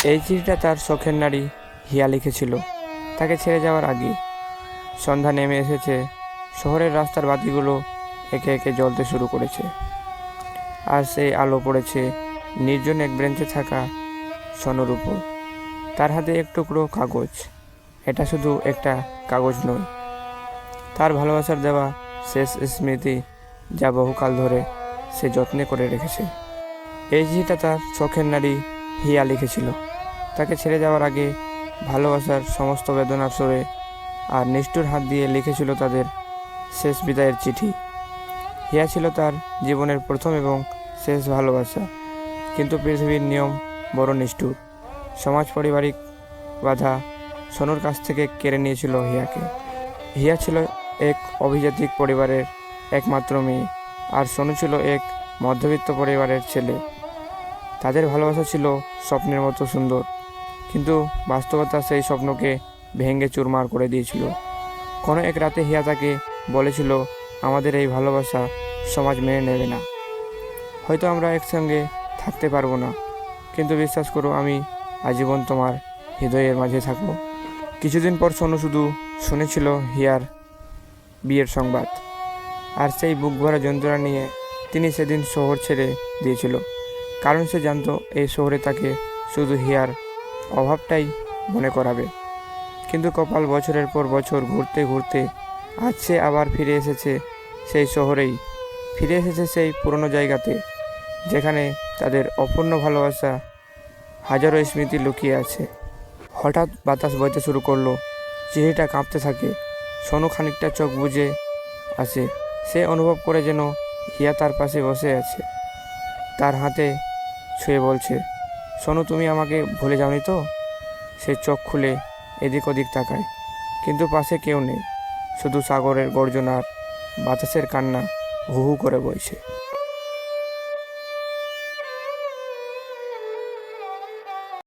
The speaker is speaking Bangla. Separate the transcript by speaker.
Speaker 1: এই চিঠিটা তার শখের নারী হিয়া লিখেছিল তাকে ছেড়ে যাওয়ার আগে। সন্ধ্যা নেমে এসেছে, শহরের রাস্তার বাতিগুলো একে একে জ্বলতে শুরু করেছে, আর সেই আলো পড়েছে নির্জন এক বেঞ্চে থাকা সনুর উপর। তার হাতে এক টুকরো কাগজ। এটা শুধু একটা কাগজ নয়, তার ভালোবাসার দেওয়া শেষ স্মৃতি, যা বহুকাল ধরে সে যত্নে করে রেখেছে। এই চিঠিটা তার শখের নারী হিয়া লিখেছিল তাকে ছেড়ে যাওয়ার আগে, ভালোবাসার সমস্ত বেদনার স্বরে আর নিষ্ঠুর হাত দিয়ে লিখেছিল তাদের শেষ বিদায়ের চিঠি। হিয়া ছিল তার জীবনের প্রথম এবং শেষ ভালোবাসা, কিন্তু পৃথিবীর নিয়ম বড় নিষ্ঠুর। সমাজ, পারিবারিক বাধা সনুর কাছ থেকে কেড়ে নিয়েছিল হিয়াকে। হিয়া ছিল এক অভিজাতিক পরিবারের একমাত্র মেয়ে, আর সনু ছিল এক মধ্যবিত্ত পরিবারের ছেলে। তাদের ভালোবাসা ছিল স্বপ্নের মতো সুন্দর, কিন্তু বাস্তবতা সেই স্বপ্নকে ভেঙে চুরমার করে দিয়েছিল। কোনো এক রাতে হিয়া তাকে বলেছিল, আমাদের এই ভালোবাসা সমাজ মেনে নেবে না, হয়তো আমরা একসঙ্গে থাকতে পারবো না, কিন্তু বিশ্বাস করো, আমি আজীবন তোমার হৃদয়ের মাঝে থাকবো। কিছুদিন পর সনু শুধু শুনেছিল হিয়ার বিয়ের সংবাদ, আর সেই বুক ভরা যন্ত্রণা নিয়ে তিনি সেদিন শহর ছেড়ে দিয়েছিল, কারণ সে জানতো এই শহরে তাকে শুধু হিয়ার অভাবটাই মনে করাবে। কিন্তু কপাল বছরের পর বছর ঘুরতে ঘুরতে আজ সে আবার ফিরে এসেছে সেই শহরেই, ফিরে এসেছে সেই পুরনো জায়গাতে, যেখানে তাদের অপূর্ণ ভালোবাসা হাজারো স্মৃতি লুকিয়ে আছে। হঠাৎ বাতাস বইতে শুরু করলো, চিঠিটা কাঁপতে থাকে। সনু খানিকটা চোখ বুজে আসে। সে অনুভব করে যেন হিয়া তার পাশে বসে আছে, তার হাতে ছুঁয়ে বলছে, সনু, তুমি আমাকে ভুলে যাওনি তো? সে চোখ খুলে এদিক ওদিক তাকায়, কিন্তু পাশে কেউ নেই, শুধু সাগরের গর্জন আর বাতাসের কান্না হু হু করে বইছে।